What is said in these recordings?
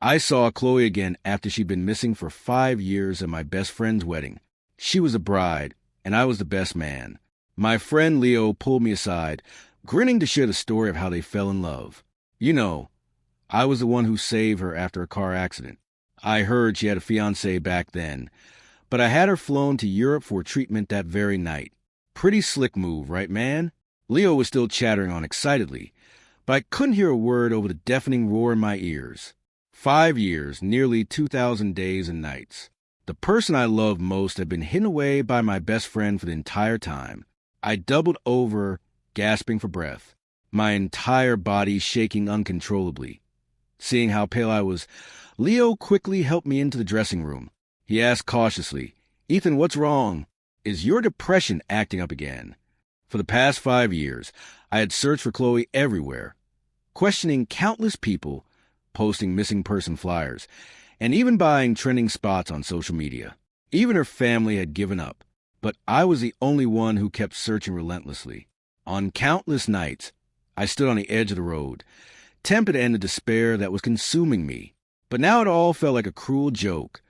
I saw Chloe again after she'd been missing for 5 years at my best friend's wedding. She was the bride, and I was the best man. My friend Leo pulled me aside, grinning to share the story of how they fell in love. You know, I was the one who saved her after a car accident. I heard she had a fiancé back then, but I had her flown to Europe for treatment that very night. Pretty slick move, right, man? Leo was still chattering on excitedly, but I couldn't hear a word over the deafening roar in my ears. 5 years, nearly 2,000 days and nights. The person I loved most had been hidden away by my best friend for the entire time. I doubled over, gasping for breath, my entire body shaking uncontrollably. Seeing how pale I was, Leo quickly helped me into the dressing room. He asked cautiously, "Ethan, what's wrong? Is your depression acting up again?" For the past 5 years, I had searched for Chloe everywhere, questioning countless people, posting missing person flyers, and even buying trending spots on social media. Even her family had given up, but I was the only one who kept searching relentlessly. On countless nights, I stood on the edge of the road, tempted to end the despair that was consuming me. But now it all felt like a cruel joke,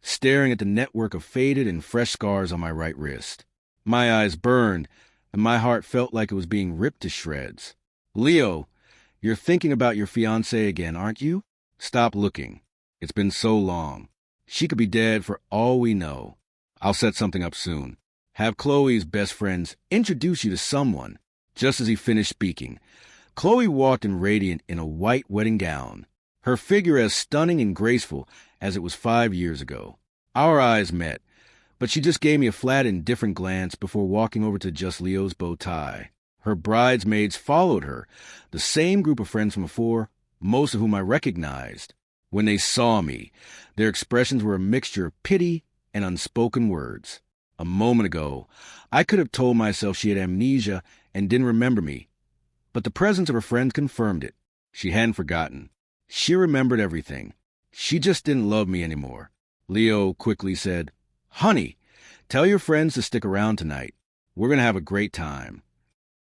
staring at the network of faded and fresh scars on my right wrist. My eyes burned, and my heart felt like it was being ripped to shreds. "Leo, you're thinking about your fiancée again, aren't you? Stop looking. It's been so long. She could be dead for all we know. I'll set something up soon. Have Chloe's best friends introduce you to someone." Just as he finished speaking, Chloe walked in radiant in a white wedding gown, her figure as stunning and graceful as it was 5 years ago. Our eyes met, but she just gave me a flat, indifferent glance before walking over to adjust Leo's bow tie. Her bridesmaids followed her, the same group of friends from before, most of whom I recognized. When they saw me, their expressions were a mixture of pity and unspoken words. A moment ago, I could have told myself she had amnesia and didn't remember me, but the presence of her friends confirmed it. She hadn't forgotten. She remembered everything. She just didn't love me anymore. Leo quickly said, "Honey, tell your friends to stick around tonight. We're going to have a great time."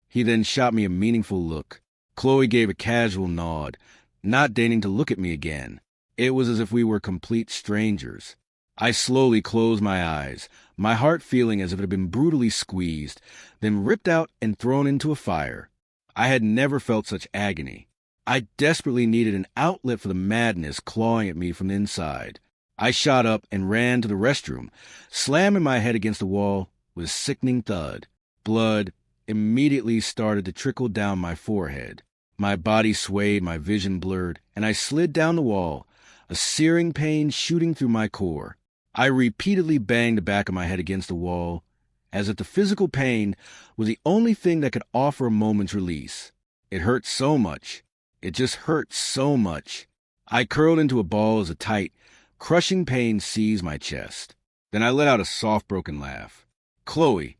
He then shot me a meaningful look. Chloe gave a casual nod, not deigning to look at me again. It was as if we were complete strangers. I slowly closed my eyes, my heart feeling as if it had been brutally squeezed, then ripped out and thrown into a fire. I had never felt such agony. I desperately needed an outlet for the madness clawing at me from the inside. I shot up and ran to the restroom, slamming my head against the wall with a sickening thud. Blood immediately started to trickle down my forehead. My body swayed, my vision blurred, and I slid down the wall, a searing pain shooting through my core. I repeatedly banged the back of my head against the wall, as if the physical pain was the only thing that could offer a moment's release. It hurt so much. It just hurt so much. I curled into a ball as a tight, crushing pain seized my chest. Then I let out a soft, broken laugh. "Chloe,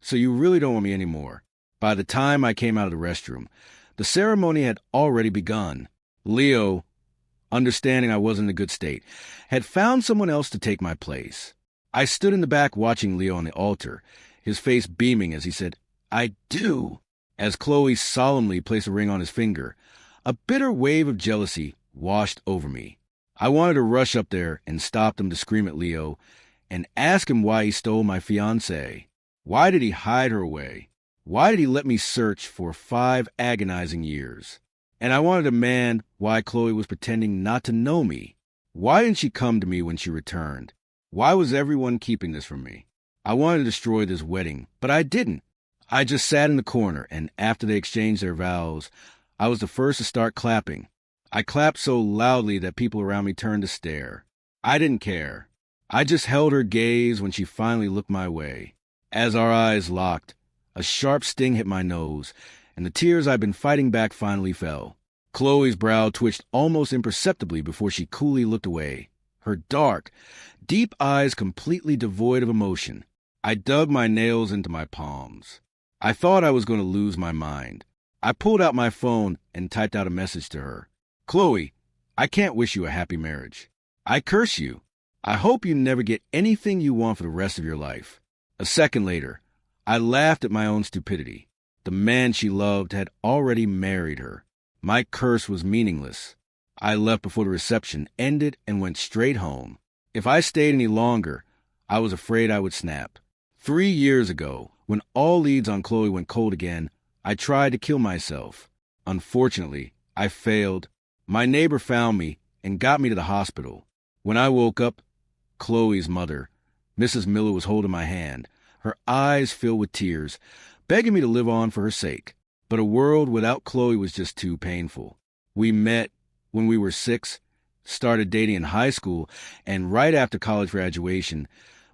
so you really don't want me anymore." By the time I came out of the restroom, the ceremony had already begun. Leo, understanding I wasn't in a good state, had found someone else to take my place. I stood in the back watching Leo on the altar, his face beaming as he said, "I do," as Chloe solemnly placed a ring on his finger. A bitter wave of jealousy washed over me. I wanted to rush up there and stop him to scream at Leo and ask him why he stole my fiancée. Why did he hide her away? Why did he let me search for 5 agonizing years? And I wanted to demand why Chloe was pretending not to know me. Why didn't she come to me when she returned? Why was everyone keeping this from me? I wanted to destroy this wedding, but I didn't. I just sat in the corner, and after they exchanged their vows, I was the first to start clapping. I clapped so loudly that people around me turned to stare. I didn't care. I just held her gaze when she finally looked my way. As our eyes locked, a sharp sting hit my nose, and the tears I'd been fighting back finally fell. Chloe's brow twitched almost imperceptibly before she coolly looked away, her dark, deep eyes completely devoid of emotion. I dug my nails into my palms. I thought I was going to lose my mind. I pulled out my phone and typed out a message to her. "Chloe, I can't wish you a happy marriage. I curse you. I hope you never get anything you want for the rest of your life." A second later, I laughed at my own stupidity. The man she loved had already married her. My curse was meaningless. I left before the reception ended and went straight home. If I stayed any longer, I was afraid I would snap. 3 years ago, when all leads on Chloe went cold again, I tried to kill myself. Unfortunately, I failed. My neighbor found me and got me to the hospital. When I woke up, Chloe's mother, Mrs. Miller, was holding my hand, her eyes filled with tears, begging me to live on for her sake. But a world without Chloe was just too painful. We met when we were 6, started dating in high school, and right after college graduation,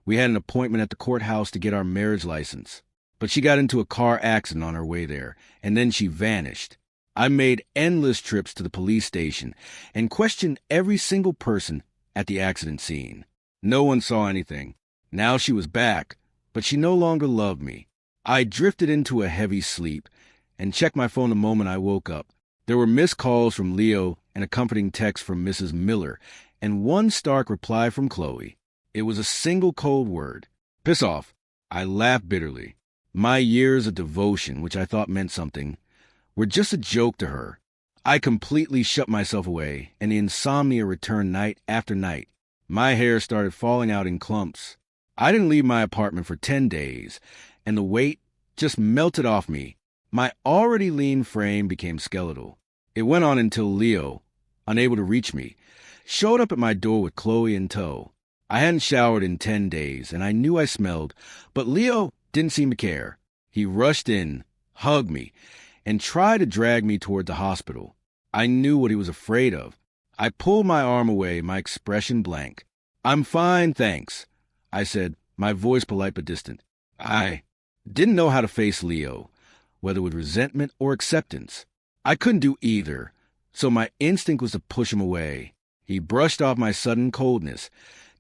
we had an appointment at the courthouse to get our marriage license. But she got into a car accident on her way there, and then she vanished. I made endless trips to the police station and questioned every single person at the accident scene. No one saw anything. Now she was back, but she no longer loved me. I drifted into a heavy sleep and checked my phone the moment I woke up. There were missed calls from Leo and a comforting text from Mrs. Miller, and one stark reply from Chloe. It was a single cold word. Piss off. I laughed bitterly. My years of devotion, which I thought meant something, were just a joke to her. I completely shut myself away, and the insomnia returned night after night. My hair started falling out in clumps. I didn't leave my apartment for 10 days, and the weight just melted off me. My already lean frame became skeletal. It went on until Leo, unable to reach me, showed up at my door with Chloe in tow. I hadn't showered in 10 days, and I knew I smelled, but Leo didn't seem to care. He rushed in, hugged me, and tried to drag me toward the hospital. I knew what he was afraid of. I pulled my arm away, my expression blank. "I'm fine, thanks," I said, my voice polite but distant. I didn't know how to face Leo, whether with resentment or acceptance. I couldn't do either, so my instinct was to push him away. He brushed off my sudden coldness,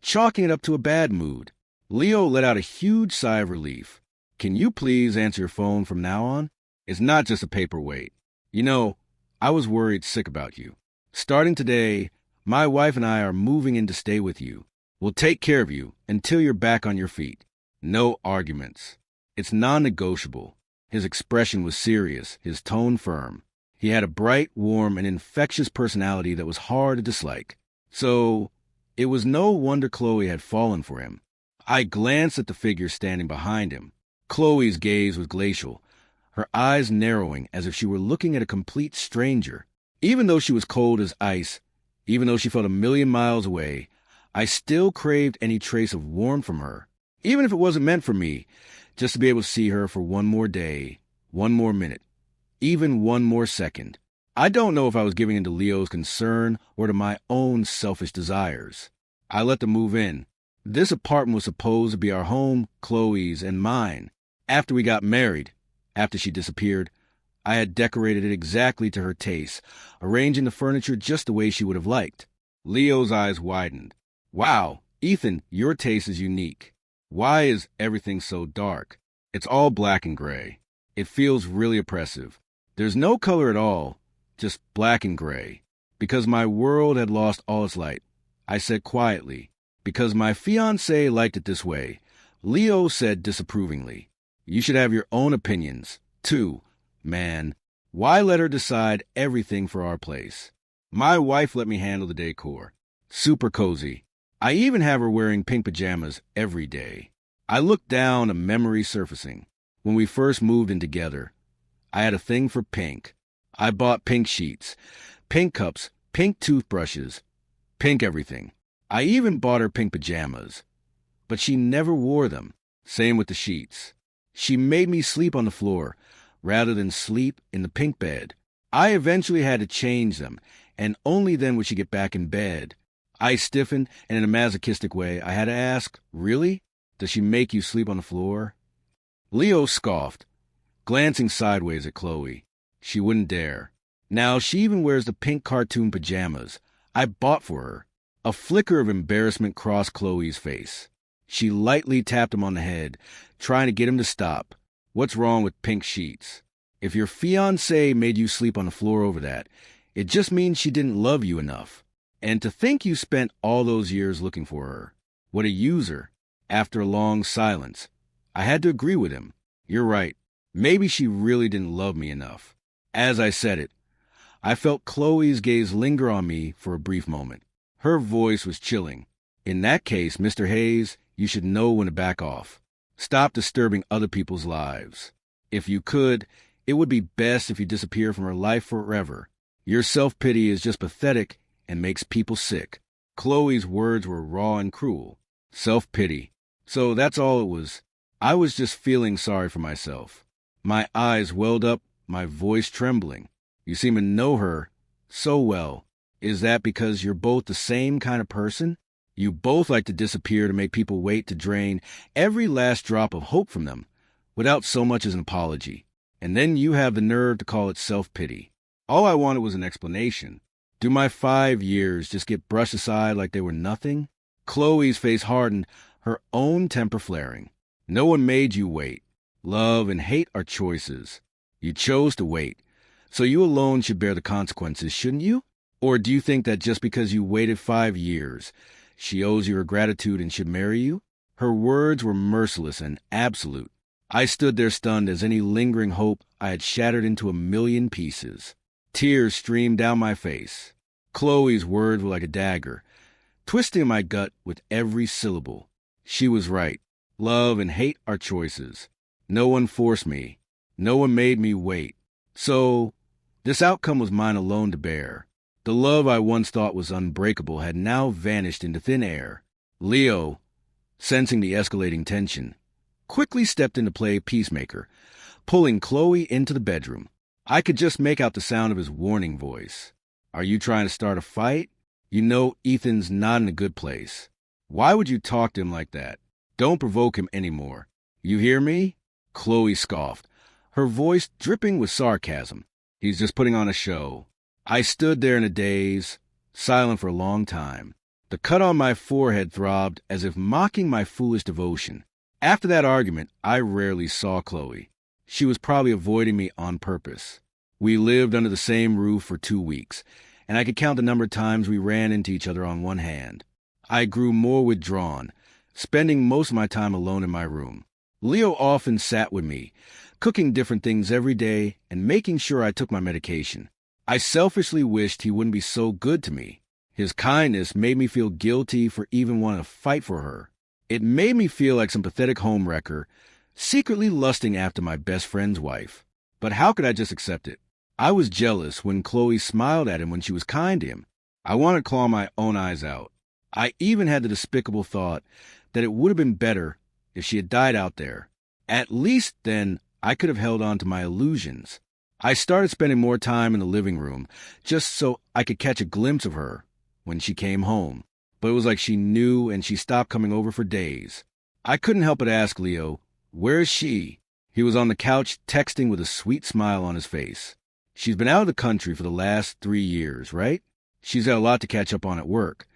chalking it up to a bad mood. Leo let out a huge sigh of relief. "Can you please answer your phone from now on? It's not just a paperweight. You know, I was worried sick about you. Starting today, my wife and I are moving in to stay with you. We'll take care of you until you're back on your feet. No arguments. It's non-negotiable." His expression was serious, his tone firm. He had a bright, warm, and infectious personality that was hard to dislike. So it was no wonder Chloe had fallen for him. I glanced at the figure standing behind him. Chloe's gaze was glacial, her eyes narrowing as if she were looking at a complete stranger. Even though she was cold as ice, even though she felt a million miles away, I still craved any trace of warmth from her. Even if it wasn't meant for me, just to be able to see her for one more day, one more minute, even one more second. I don't know if I was giving in to Leo's concern or to my own selfish desires. I let them move in. This apartment was supposed to be our home, Chloe's, and mine. After we got married, after she disappeared, I had decorated it exactly to her taste, arranging the furniture just the way she would have liked. Leo's eyes widened. "Wow, Ethan, your taste is unique. Why is everything so dark? It's all black and gray. It feels really oppressive. There's no color at all, just black and gray." Because my world had lost all its light, I said quietly. Because my fiancé liked it this way, Leo said disapprovingly. "You should have your own opinions, too, man. Why let her decide everything for our place?" My wife let me handle the decor. Super cozy. I even have her wearing pink pajamas every day. I looked down, a memory surfacing. When we first moved in together, I had a thing for pink. I bought pink sheets, pink cups, pink toothbrushes, pink everything. I even bought her pink pajamas. But she never wore them. Same with the sheets. She made me sleep on the floor rather than sleep in the pink bed. I eventually had to change them, and only then would she get back in bed. I stiffened, and in a masochistic way, I had to ask, "Really? Does she make you sleep on the floor?" Leo scoffed, glancing sideways at Chloe. She wouldn't dare. Now she even wears the pink cartoon pajamas I bought for her. A flicker of embarrassment crossed Chloe's face. She lightly tapped him on the head, trying to get him to stop. "What's wrong with pink sheets? If your fiancé made you sleep on the floor over that, it just means she didn't love you enough. And to think you spent all those years looking for her. What a user." After a long silence, I had to agree with him. "You're right. Maybe she really didn't love me enough." As I said it, I felt Chloe's gaze linger on me for a brief moment. Her voice was chilling. In that case, Mr. Hayes, you should know when to back off. Stop disturbing other people's lives. If you could, it would be best if you disappear from her life forever. Your self-pity is just pathetic and makes people sick. Chloe's words were raw and cruel. Self-pity. So that's all it was. I was just feeling sorry for myself. My eyes welled up, my voice trembling. You seem to know her so well. Is that because you're both the same kind of person? You both like to disappear to make people wait to drain every last drop of hope from them, without so much as an apology. And then you have the nerve to call it self-pity. All I wanted was an explanation. Do my 5 years just get brushed aside like they were nothing? Chloe's face hardened, her own temper flaring. No one made you wait. Love and hate are choices. You chose to wait. So you alone should bear the consequences, shouldn't you? Or do you think that just because you waited 5 years, she owes you her gratitude and should marry you? Her words were merciless and absolute. I stood there stunned as any lingering hope I had shattered into a million pieces. Tears streamed down my face. Chloe's words were like a dagger, twisting my gut with every syllable. She was right. Love and hate are choices. No one forced me. No one made me wait. So, this outcome was mine alone to bear. The love I once thought was unbreakable had now vanished into thin air. Leo, sensing the escalating tension, quickly stepped in to play peacemaker, pulling Chloe into the bedroom. I could just make out the sound of his warning voice. Are you trying to start a fight? You know Ethan's not in a good place. Why would you talk to him like that? Don't provoke him anymore. You hear me? Chloe scoffed, her voice dripping with sarcasm. He's just putting on a show. I stood there in a daze, silent for a long time. The cut on my forehead throbbed as if mocking my foolish devotion. After that argument, I rarely saw Chloe. She was probably avoiding me on purpose. We lived under the same roof for 2 weeks, and I could count the number of times we ran into each other on one hand. I grew more withdrawn, spending most of my time alone in my room. Leo often sat with me, cooking different things every day and making sure I took my medication. I selfishly wished he wouldn't be so good to me. His kindness made me feel guilty for even wanting to fight for her. It made me feel like some pathetic homewrecker, secretly lusting after my best friend's wife. But how could I just accept it? I was jealous when Chloe smiled at him when she was kind to him. I wanted to claw my own eyes out. I even had the despicable thought that it would have been better if she had died out there. At least then I could have held on to my illusions. I started spending more time in the living room just so I could catch a glimpse of her when she came home. But it was like she knew and she stopped coming over for days. I couldn't help but ask Leo, "Where is she?" He was on the couch texting with a sweet smile on his face. She's been out of the country for the last 3 years, right? She's got a lot to catch up on at work,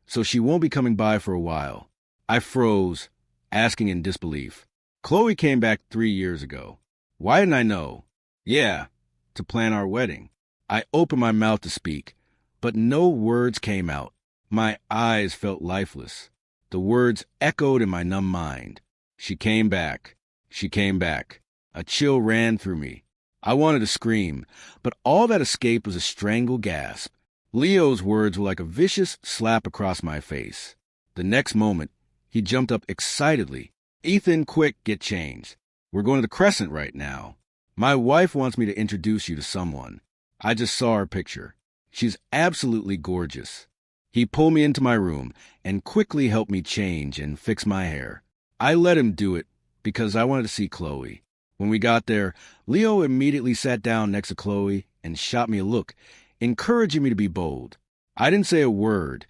so she won't be coming by for a while. I froze, asking in disbelief. Chloe came back 3 years ago. Why didn't I know? Yeah, to plan our wedding. I opened my mouth to speak, but no words came out. My eyes felt lifeless. The words echoed in my numb mind. She came back. She came back. A chill ran through me. I wanted to scream, but all that escaped was a strangled gasp. Leo's words were like a vicious slap across my face. The next moment, he jumped up excitedly. "Ethan, quick, get changed. We're going to the Crescent right now. My wife wants me to introduce you to someone." I just saw her picture. She's absolutely gorgeous. He pulled me into my room and quickly helped me change and fix my hair. I let him do it because I wanted to see Chloe. When we got there, Leo immediately sat down next to Chloe and shot me a look, encouraging me to be bold. I didn't say a word,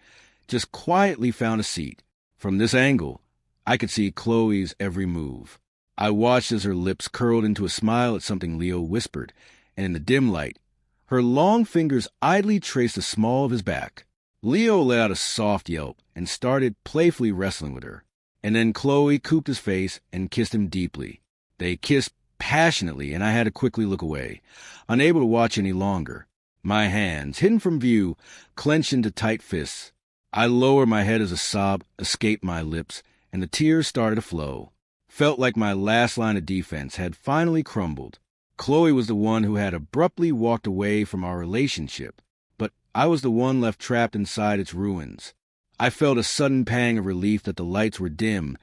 just quietly found a seat. From this angle, I could see Chloe's every move. I watched as her lips curled into a smile at something Leo whispered, and in the dim light, her long fingers idly traced the small of his back. Leo let out a soft yelp and started playfully wrestling with her. And then Chloe cooped his face and kissed him deeply. They kissed passionately, and I had to quickly look away, unable to watch any longer. My hands, hidden from view, clenched into tight fists. I lowered my head as a sob escaped my lips, and the tears started to flow. Felt like my last line of defense had finally crumbled. Chloe was the one who had abruptly walked away from our relationship, but I was the one left trapped inside its ruins. I felt a sudden pang of relief that the lights were dim,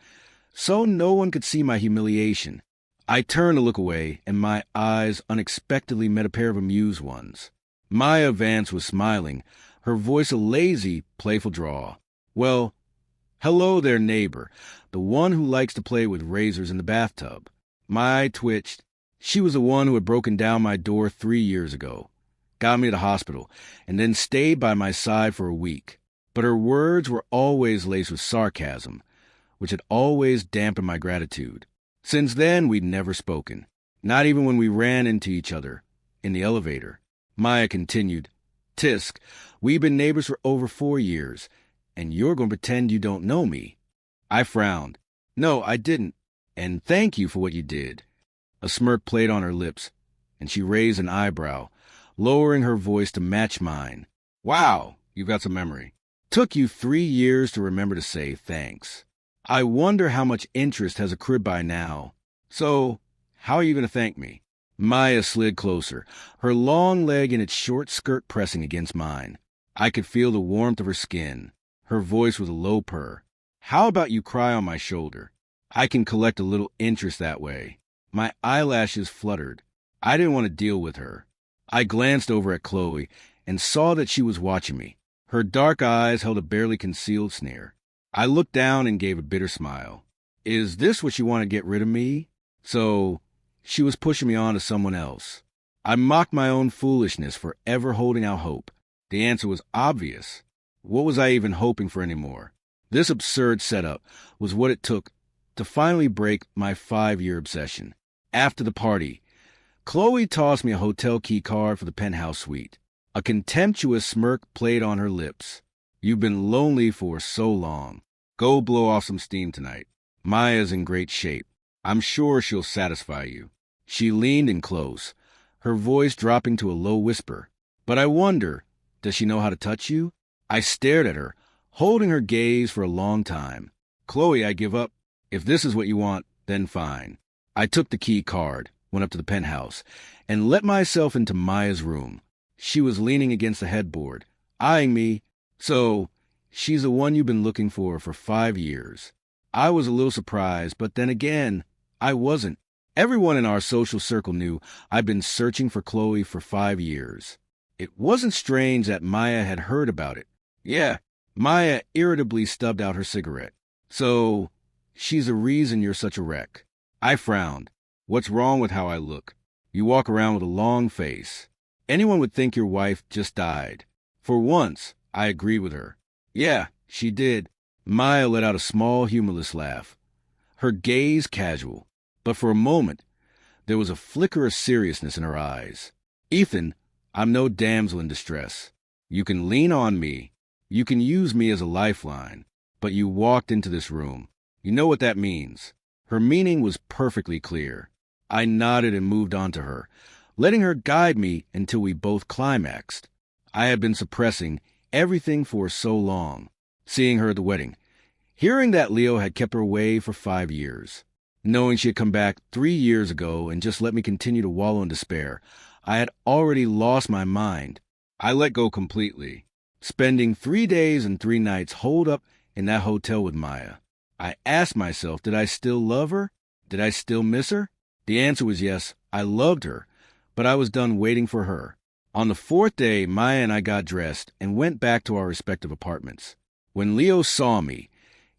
so no one could see my humiliation. I turned to look away, and my eyes unexpectedly met a pair of amused ones. Maya Vance was smiling, her voice a lazy, playful drawl. "Well, hello there, neighbor, the one who likes to play with razors in the bathtub." My eye twitched. She was the one who had broken down my door 3 years ago, got me to the hospital, and then stayed by my side for a week. But her words were always laced with sarcasm, which had always dampened my gratitude. Since then, we'd never spoken, not even when we ran into each other in the elevator. Maya continued, "Tisk, we've been neighbors for over 4 years, and you're going to pretend you don't know me." I frowned. "No, I didn't, and thank you for what you did." A smirk played on her lips, and she raised an eyebrow, lowering her voice to match mine. "Wow, you've got some memory. Took you 3 years to remember to say thanks. I wonder how much interest has accrued by now. So, how are you going to thank me?" Maya slid closer, her long leg and its short skirt pressing against mine. I could feel the warmth of her skin. Her voice was a low purr. "How about you cry on my shoulder? I can collect a little interest that way." My eyelashes fluttered. I didn't want to deal with her. I glanced over at Chloe and saw that she was watching me. Her dark eyes held a barely concealed sneer. I looked down and gave a bitter smile. Is this what you want to get rid of me? So, she was pushing me on to someone else. I mocked my own foolishness for ever holding out hope. The answer was obvious. What was I even hoping for anymore? This absurd setup was what it took to finally break my 5-year obsession. After the party, Chloe tossed me a hotel key card for the penthouse suite. A contemptuous smirk played on her lips. "You've been lonely for so long. Go blow off some steam tonight. Maya's in great shape. I'm sure she'll satisfy you." She leaned in close, her voice dropping to a low whisper. "But I wonder, does she know how to touch you?" I stared at her, holding her gaze for a long time. "Chloe, I give up. If this is what you want, then fine." I took the key card, went up to the penthouse, and let myself into Maya's room. She was leaning against the headboard, eyeing me. "So, she's the one you've been looking for 5 years. I was a little surprised, but then again, I wasn't. Everyone in our social circle knew I'd been searching for Chloe for 5 years. It wasn't strange that Maya had heard about it. Yeah, Maya irritably stubbed out her cigarette. "So, she's the reason you're such a wreck." I frowned. "What's wrong with how I look? You walk around with a long face. Anyone would think your wife just died." For once, I agreed with her. "Yeah, she did." Maya let out a small, humorless laugh, her gaze casual, but for a moment, there was a flicker of seriousness in her eyes. "Ethan, I'm no damsel in distress. You can lean on me. You can use me as a lifeline. But you walked into this room. You know what that means." Her meaning was perfectly clear. I nodded and moved on to her, letting her guide me until we both climaxed. I had been suppressing everything for so long. Seeing her at the wedding, hearing that Leo had kept her away for 5 years, knowing she had come back 3 years ago and just let me continue to wallow in despair, I had already lost my mind. I let go completely, spending 3 days and 3 nights holed up in that hotel with Maya. I asked myself, did I still love her? Did I still miss her? The answer was yes, I loved her, but I was done waiting for her. On the 4th day, Maya and I got dressed and went back to our respective apartments. When Leo saw me,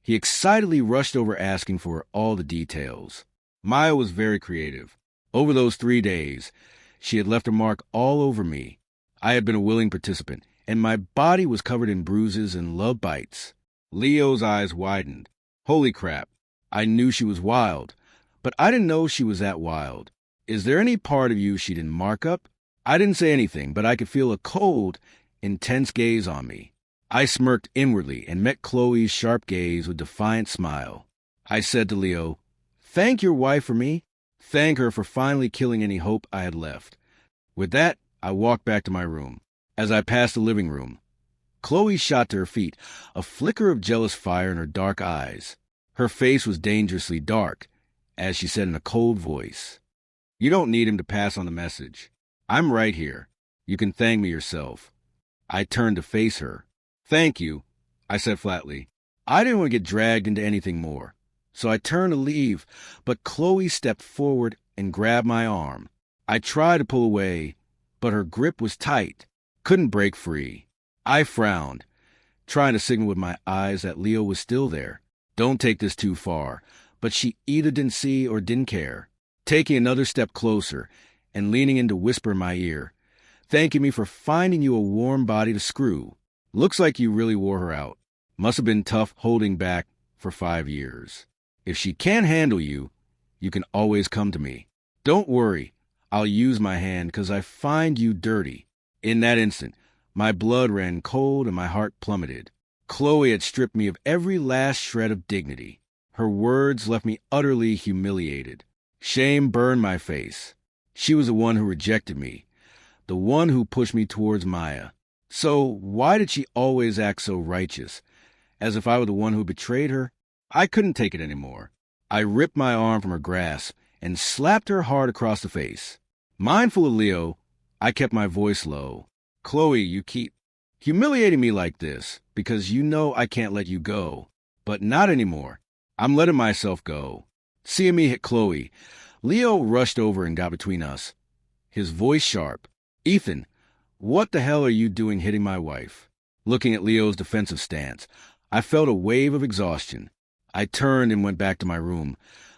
he excitedly rushed over asking for all the details. Maya was very creative. Over those 3 days, she had left a mark all over me. I had been a willing participant, and my body was covered in bruises and love bites. Leo's eyes widened. Holy crap, I knew she was wild, but I didn't know she was that wild. Is there any part of you she didn't mark up? I didn't say anything, but I could feel a cold, intense gaze on me. I smirked inwardly and met Chloe's sharp gaze with a defiant smile. I said to Leo, "Thank your wife for me. Thank her for finally killing any hope I had left." With that, I walked back to my room. As I passed the living room, Chloe shot to her feet, a flicker of jealous fire in her dark eyes. Her face was dangerously dark, as she said in a cold voice, You don't need him to pass on the message. I'm right here. You can thank me yourself. I turned to face her. Thank you, I said flatly. I didn't want to get dragged into anything more. So I turned to leave, but Chloe stepped forward and grabbed my arm. I tried to pull away, but her grip was tight. Couldn't break free. I frowned, trying to signal with my eyes that Leo was still there. Don't take this too far. But she either didn't see or didn't care. Taking another step closer and leaning in to whisper in my ear, thanking me for finding you a warm body to screw. Looks like you really wore her out. Must have been tough holding back for 5 years. If she can't handle you, you can always come to me. Don't worry, I'll use my hand because I find you dirty. In that instant, my blood ran cold and my heart plummeted. Chloe had stripped me of every last shred of dignity. Her words left me utterly humiliated. Shame burned my face. She was the one who rejected me, the one who pushed me towards Maya. So why did she always act so righteous, as if I were the one who betrayed her? I couldn't take it anymore. I ripped my arm from her grasp and slapped her hard across the face. Mindful of Leo, I kept my voice low. Chloe, you keep humiliating me like this because you know I can't let you go. But not anymore. I'm letting myself go. Seeing me hit Chloe, Leo rushed over and got between us, his voice sharp. Ethan, what the hell are you doing hitting my wife? Looking at Leo's defensive stance, I felt a wave of exhaustion. I turned and went back to my room,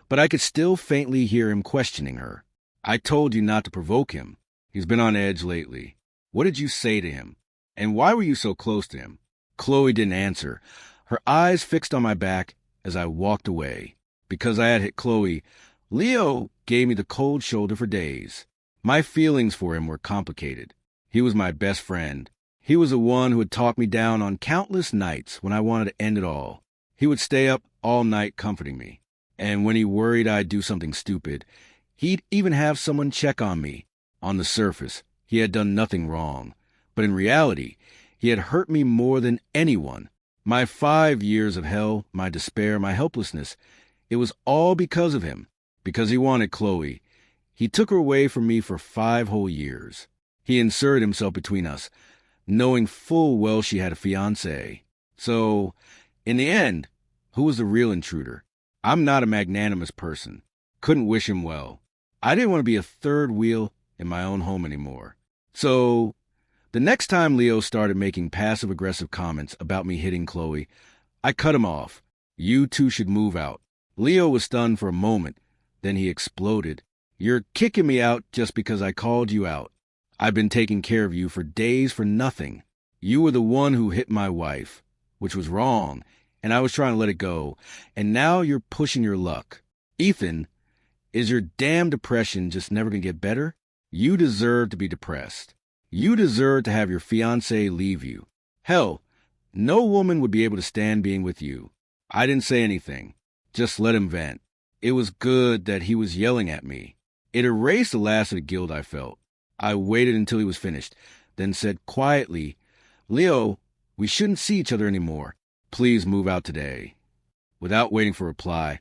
but I could still faintly hear him questioning her. I told you not to provoke him. He's been on edge lately. What did you say to him? And why were you so close to him? Chloe didn't answer, her eyes fixed on my back as I walked away. Because I had hit Chloe, Leo gave me the cold shoulder for days. My feelings for him were complicated. He was my best friend. He was the one who had talked me down on countless nights when I wanted to end it all. He would stay up all night comforting me. And when he worried I'd do something stupid, he'd even have someone check on me. On the surface, he had done nothing wrong. But in reality, he had hurt me more than anyone. My 5 years of hell, my despair, my helplessness, it was all because of him. Because he wanted Chloe. He took her away from me for 5 whole years. He inserted himself between us, knowing full well she had a fiancé. So, in the end, who was the real intruder? I'm not a magnanimous person. Couldn't wish him well. I didn't want to be a third wheel in my own home anymore. So, the next time Leo started making passive-aggressive comments about me hitting Chloe, I cut him off. You two should move out. Leo was stunned for a moment. Then he exploded. You're kicking me out just because I called you out. I've been taking care of you for days for nothing. You were the one who hit my wife, which was wrong, and I was trying to let it go, and now you're pushing your luck. Ethan, is your damn depression just never going to get better? You deserve to be depressed. You deserve to have your fiancé leave you. Hell, no woman would be able to stand being with you. I didn't say anything. Just let him vent. It was good that he was yelling at me. It erased the last of the guilt I felt. I waited until he was finished, then said quietly, Leo, we shouldn't see each other anymore. Please move out today. Without waiting for a reply,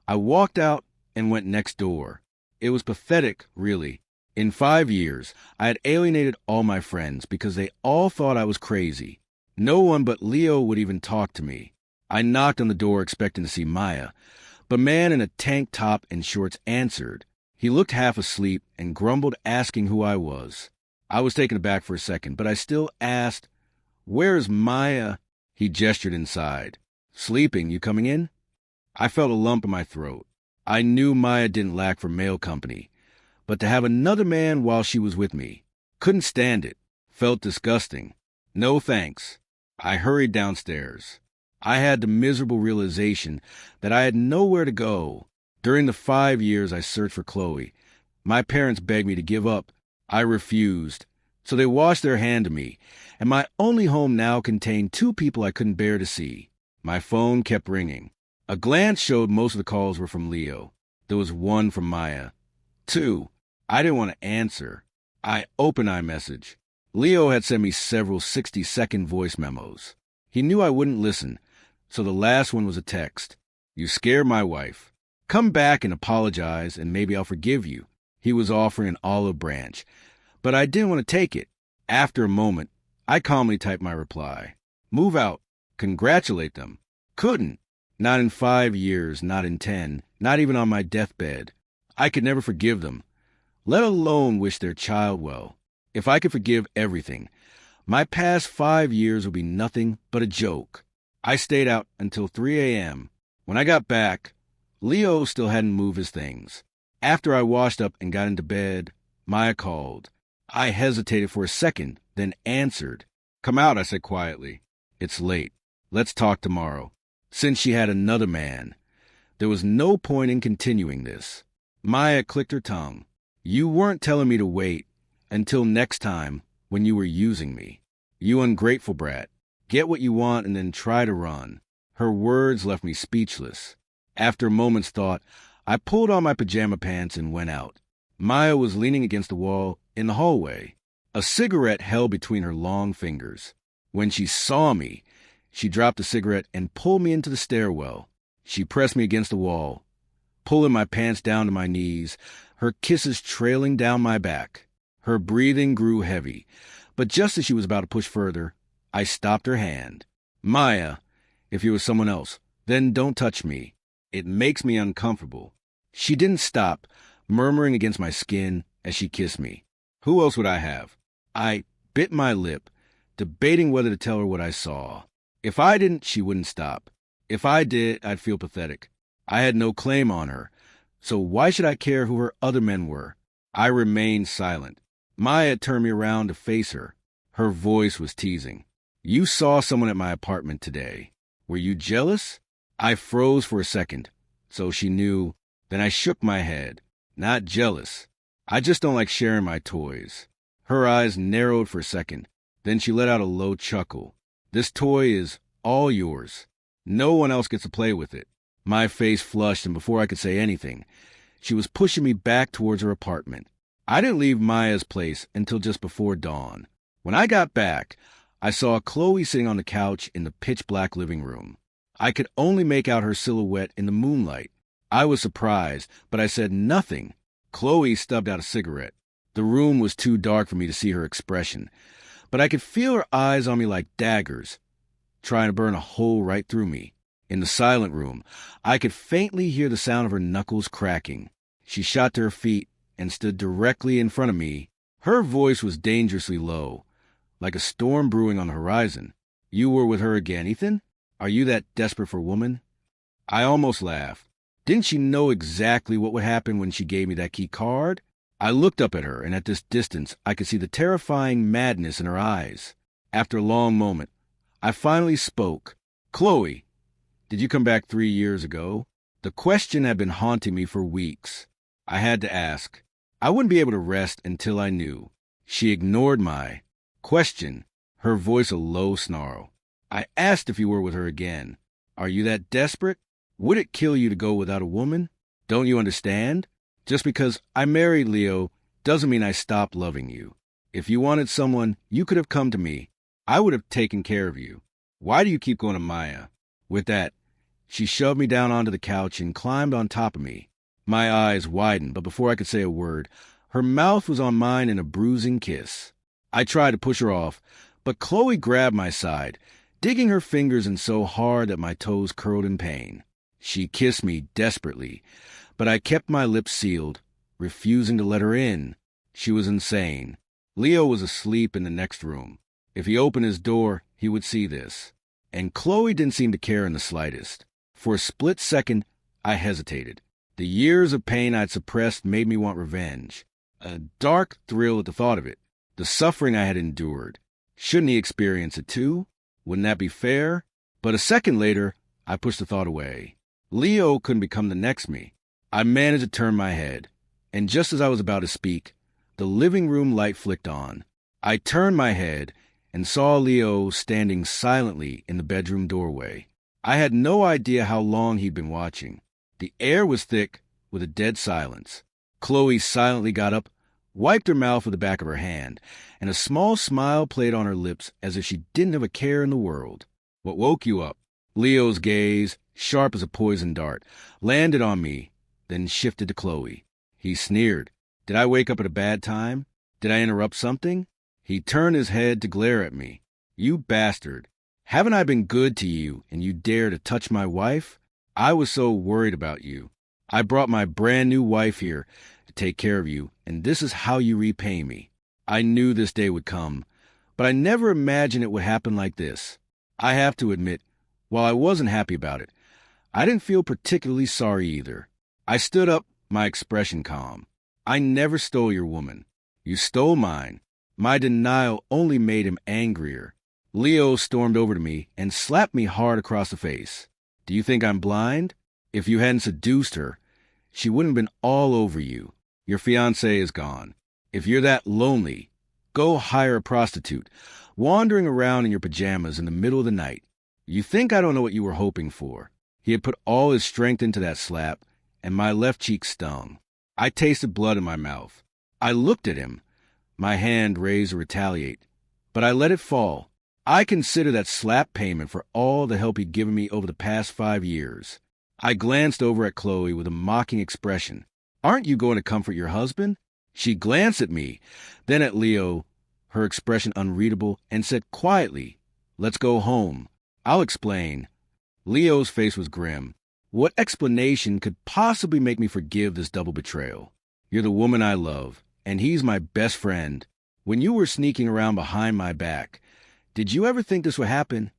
I walked out and went next door. It was pathetic, really. In 5 years, I had alienated all my friends because they all thought I was crazy. No one but Leo would even talk to me. I knocked on the door expecting to see Maya, but a man in a tank top and shorts answered. He looked half asleep and grumbled, asking who I was. I was taken aback for a second, but I still asked, Where's Maya? He gestured inside. Sleeping, you coming in? I felt a lump in my throat. I knew Maya didn't lack for male company, but to have another man while she was with me, couldn't stand it. Felt disgusting. No thanks. I hurried downstairs. I had the miserable realization that I had nowhere to go. During the 5 years I searched for Chloe, my parents begged me to give up. I refused. So they washed their hand to me, and my only home now contained 2 people I couldn't bear to see. My phone kept ringing. A glance showed most of the calls were from Leo. There was 1 from Maya. 2. I didn't want to answer. I opened iMessage. Leo had sent me several 60-second voice memos. He knew I wouldn't listen, so the last one was a text. You scared my wife. Come back and apologize, and maybe I'll forgive you. He was offering an olive branch, but I didn't want to take it. After a moment, I calmly typed my reply. Move out. Congratulate them. Couldn't. Not in 5 years, not in 10, not even on my deathbed. I could never forgive them, let alone wish their child well. If I could forgive everything, my past 5 years would be nothing but a joke. I stayed out until 3 a.m. When I got back, Leo still hadn't moved his things. After I washed up and got into bed, Maya called. I hesitated for a second, then answered. Come out, I said quietly. It's late. Let's talk tomorrow. Since she had another man, there was no point in continuing this. Maya clicked her tongue. You weren't telling me to wait until next time when you were using me. You ungrateful brat. Get what you want and then try to run. Her words left me speechless. After a moment's thought, I pulled on my pajama pants and went out. Maya was leaning against the wall in the hallway, a cigarette held between her long fingers. When she saw me, she dropped the cigarette and pulled me into the stairwell. She pressed me against the wall, pulling my pants down to my knees, her kisses trailing down my back. Her breathing grew heavy, but just as she was about to push further, I stopped her hand. Maya, if you were someone else, then don't touch me. It makes me uncomfortable. She didn't stop, murmuring against my skin as she kissed me. Who else would I have? I bit my lip, debating whether to tell her what I saw. If I didn't, she wouldn't stop. If I did, I'd feel pathetic. I had no claim on her, so why should I care who her other men were? I remained silent. Maya turned me around to face her. Her voice was teasing. You saw someone at my apartment today. Were you jealous? I froze for a second, so she knew. Then I shook my head. Not jealous. I just don't like sharing my toys. Her eyes narrowed for a second. Then she let out a low chuckle. This toy is all yours. No one else gets to play with it. My face flushed, and before I could say anything, she was pushing me back towards her apartment. I didn't leave Maya's place until just before dawn. When I got back, I saw Chloe sitting on the couch in the pitch-black living room. I could only make out her silhouette in the moonlight. I was surprised, but I said nothing. Chloe stubbed out a cigarette. The room was too dark for me to see her expression, but I could feel her eyes on me like daggers, trying to burn a hole right through me. In the silent room, I could faintly hear the sound of her knuckles cracking. She shot to her feet and stood directly in front of me. Her voice was dangerously low, like a storm brewing on the horizon. You were with her again, Ethan? Are you that desperate for a woman? I almost laughed. Didn't she know exactly what would happen when she gave me that key card? I looked up at her, and at this distance, I could see the terrifying madness in her eyes. After a long moment, I finally spoke. Chloe, did you come back 3 years ago? The question had been haunting me for weeks. I had to ask. I wouldn't be able to rest until I knew. She ignored my question, her voice a low snarl. I asked if you were with her again. Are you that desperate? Would it kill you to go without a woman? Don't you understand? Just because I married Leo doesn't mean I stopped loving you. If you wanted someone, you could have come to me. I would have taken care of you. Why do you keep going to Maya? With that, she shoved me down onto the couch and climbed on top of me. My eyes widened, but before I could say a word, her mouth was on mine in a bruising kiss. I tried to push her off, but Chloe grabbed my side, digging her fingers in so hard that my toes curled in pain. She kissed me desperately, but I kept my lips sealed, refusing to let her in. She was insane. Leo was asleep in the next room. If he opened his door, he would see this. And Chloe didn't seem to care in the slightest. For a split second, I hesitated. The years of pain I'd suppressed made me want revenge. A dark thrill at the thought of it. The suffering I had endured. Shouldn't he experience it too? Wouldn't that be fair? But a second later, I pushed the thought away. Leo couldn't become the next me. I managed to turn my head, and just as I was about to speak, the living room light flicked on. I turned my head and saw Leo standing silently in the bedroom doorway. I had no idea how long he'd been watching. The air was thick with a dead silence. Chloe silently got up, wiped her mouth with the back of her hand, and a small smile played on her lips as if she didn't have a care in the world. What woke you up? Leo's gaze, sharp as a poisoned dart, landed on me, then shifted to Chloe. He sneered. Did I wake up at a bad time? Did I interrupt something? He turned his head to glare at me. You bastard. Haven't I been good to you, and you dare to touch my wife? I was so worried about you. I brought my brand new wife here to take care of you, and this is how you repay me. I knew this day would come, but I never imagined it would happen like this. I have to admit, while I wasn't happy about it, I didn't feel particularly sorry either. I stood up, my expression calm. I never stole your woman. You stole mine. My denial only made him angrier. Leo stormed over to me and slapped me hard across the face. Do you think I'm blind? If you hadn't seduced her, she wouldn't have been all over you. Your fiancée is gone. If you're that lonely, go hire a prostitute, wandering around in your pajamas in the middle of the night. You think I don't know what you were hoping for. He had put all his strength into that slap, and my left cheek stung. I tasted blood in my mouth. I looked at him, my hand raised to retaliate, but I let it fall. I consider that slap payment for all the help he'd given me over the past 5 years. I glanced over at Chloe with a mocking expression. Aren't you going to comfort your husband? She glanced at me, then at Leo, her expression unreadable, and said quietly, Let's go home. I'll explain. Leo's face was grim. What explanation could possibly make me forgive this double betrayal? You're the woman I love, and he's my best friend. When you were sneaking around behind my back, did you ever think this would happen?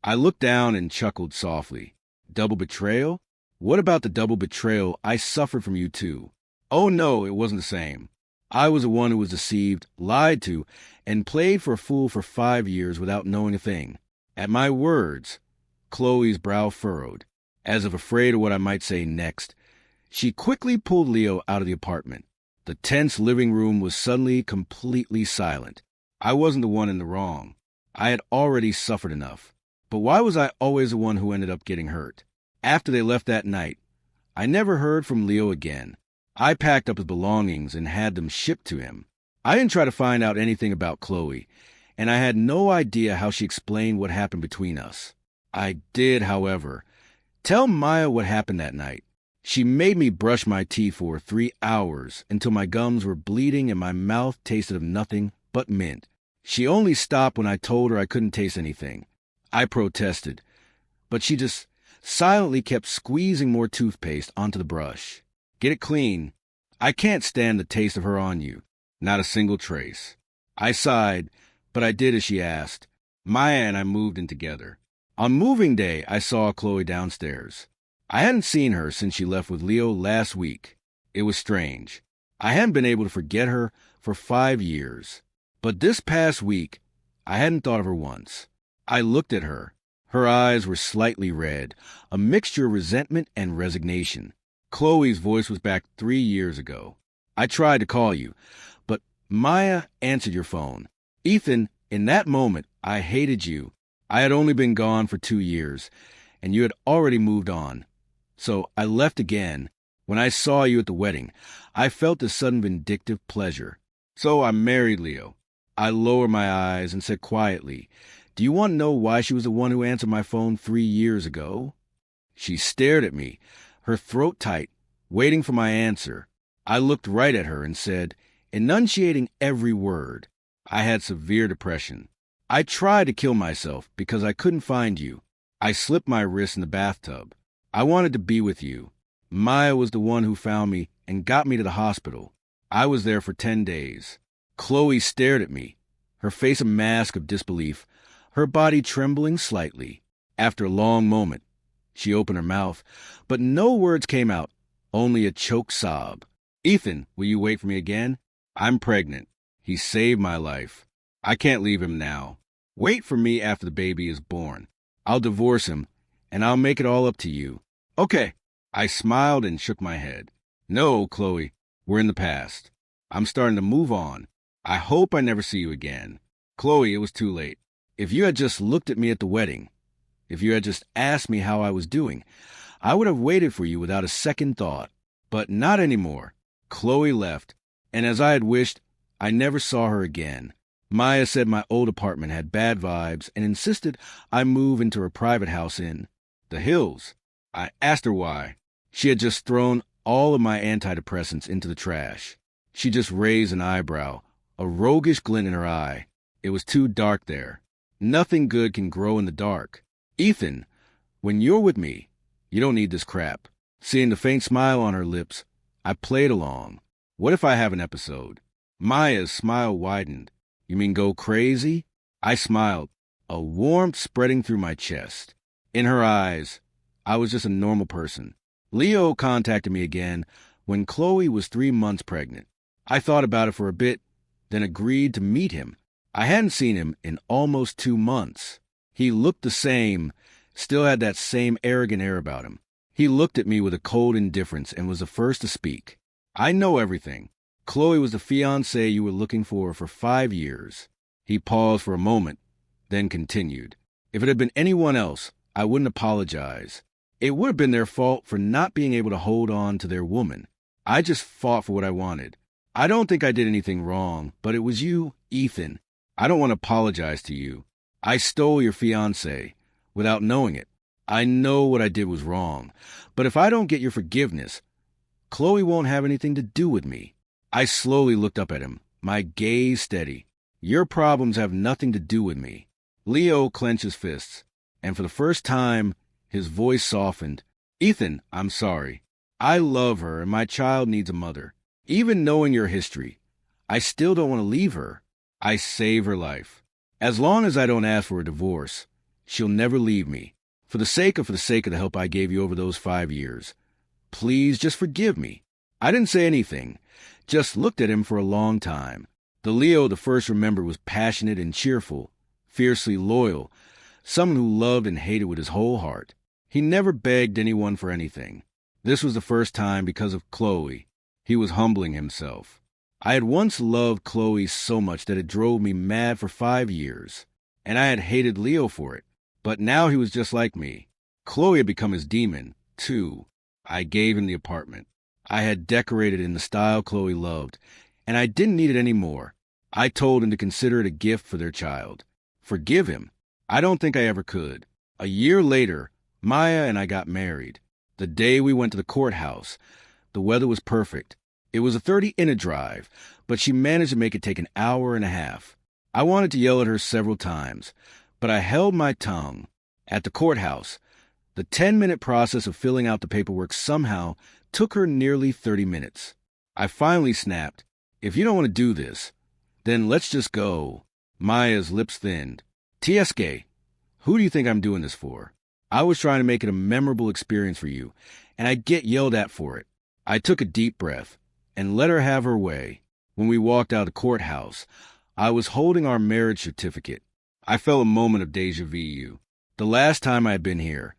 I looked down and chuckled softly. Double betrayal? What about the double betrayal I suffered from you too? Oh no, it wasn't the same. I was the one who was deceived, lied to, and played for a fool for 5 years without knowing a thing. At my words, Chloe's brow furrowed, as if afraid of what I might say next. She quickly pulled Leo out of the apartment. The tense living room was suddenly completely silent. I wasn't the one in the wrong. I had already suffered enough. But why was I always the one who ended up getting hurt? After they left that night, I never heard from Leo again. I packed up his belongings and had them shipped to him. I didn't try to find out anything about Chloe, and I had no idea how she explained what happened between us. I did, however, tell Maya what happened that night. She made me brush my teeth for 3 hours until my gums were bleeding and my mouth tasted of nothing but mint. She only stopped when I told her I couldn't taste anything. I protested, but she just silently kept squeezing more toothpaste onto the brush. Get it clean. I can't stand the taste of her on you. Not a single trace. I sighed, but I did as she asked. Maya and I moved in together. On moving day, I saw Chloe downstairs. I hadn't seen her since she left with Leo last week. It was strange. I hadn't been able to forget her for 5 years. But this past week, I hadn't thought of her once. I looked at her. Her eyes were slightly red, a mixture of resentment and resignation. Chloe's voice was back 3 years ago. I tried to call you, but Maya answered your phone. Ethan, in that moment, I hated you. I had only been gone for 2 years, and you had already moved on. So I left again. When I saw you at the wedding, I felt a sudden vindictive pleasure. So I married Leo. I lowered my eyes and said quietly, Do you want to know why she was the one who answered my phone 3 years ago? She stared at me, her throat tight, waiting for my answer. I looked right at her and said, enunciating every word, I had severe depression. I tried to kill myself because I couldn't find you. I slipped my wrist in the bathtub. I wanted to be with you. Maya was the one who found me and got me to the hospital. I was there for 10 days. Chloe stared at me, her face a mask of disbelief, her body trembling slightly. After a long moment, she opened her mouth, but no words came out, only a choked sob. Ethan, will you wait for me again? I'm pregnant. He saved my life. I can't leave him now. Wait for me after the baby is born. I'll divorce him, and I'll make it all up to you. Okay. I smiled and shook my head. No, Chloe, we're in the past. I'm starting to move on. I hope I never see you again. Chloe, it was too late. If you had just looked at me at the wedding, if you had just asked me how I was doing, I would have waited for you without a second thought. But not anymore. Chloe left, and as I had wished, I never saw her again. Maya said my old apartment had bad vibes and insisted I move into her private house in the hills. I asked her why. She had just thrown all of my antidepressants into the trash. She just raised an eyebrow, a roguish glint in her eye. It was too dark there. Nothing good can grow in the dark. Ethan, when you're with me, you don't need this crap. Seeing the faint smile on her lips, I played along. What if I have an episode? Maya's smile widened. You mean go crazy? I smiled, a warmth spreading through my chest. In her eyes, I was just a normal person. Leo contacted me again when Chloe was 3 months pregnant. I thought about it for a bit, then agreed to meet him. I hadn't seen him in almost 2 months. He looked the same, still had that same arrogant air about him. He looked at me with a cold indifference and was the first to speak. I know everything. Chloe was the fiancée you were looking for 5 years. He paused for a moment, then continued. If it had been anyone else, I wouldn't apologize. It would have been their fault for not being able to hold on to their woman. I just fought for what I wanted. I don't think I did anything wrong, but it was you, Ethan. I don't want to apologize to you. I stole your fiancé without knowing it. I know what I did was wrong, but if I don't get your forgiveness, Chloe won't have anything to do with me. I slowly looked up at him, my gaze steady. Your problems have nothing to do with me. Leo clenched his fists, and for the first time, his voice softened. Ethan, I'm sorry. I love her, and my child needs a mother. Even knowing your history, I still don't want to leave her. I save her life. As long as I don't ask for a divorce, she'll never leave me. For the sake of the help I gave you over those 5 years, please just forgive me. I didn't say anything, just looked at him for a long time. The Leo the first remembered was passionate and cheerful, fiercely loyal, someone who loved and hated with his whole heart. He never begged anyone for anything. This was the first time, because of Chloe, he was humbling himself. I had once loved Chloe so much that it drove me mad for 5 years, and I had hated Leo for it. But now he was just like me. Chloe had become his demon, too. I gave him the apartment. I had decorated in the style Chloe loved, and I didn't need it anymore. I told him to consider it a gift for their child. Forgive him? I don't think I ever could. A year later, Maya and I got married. The day we went to the courthouse, the weather was perfect. It was a 30-minute drive, but she managed to make it take an hour and a half. I wanted to yell at her several times, but I held my tongue. At the courthouse, the 10-minute process of filling out the paperwork somehow took her nearly 30 minutes. I finally snapped, if you don't want to do this, then let's just go. Maya's lips thinned. Tieske, who do you think I'm doing this for? I was trying to make it a memorable experience for you, and I'd get yelled at for it. I took a deep breath and let her have her way. When we walked out of the courthouse, I was holding our marriage certificate. I felt a moment of deja vu. The last time I had been here,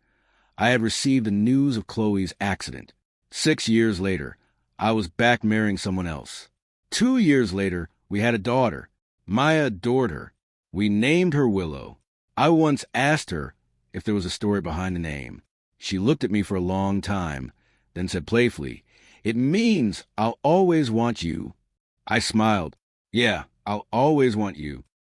I had received the news of Chloe's accident. 6 years later, I was back marrying someone else. 2 years later, we had a daughter. Maya adored her. We named her Willow. I once asked her if there was a story behind the name. She looked at me for a long time, then said playfully, "It means I'll always want you." I smiled. "Yeah, I'll always want you."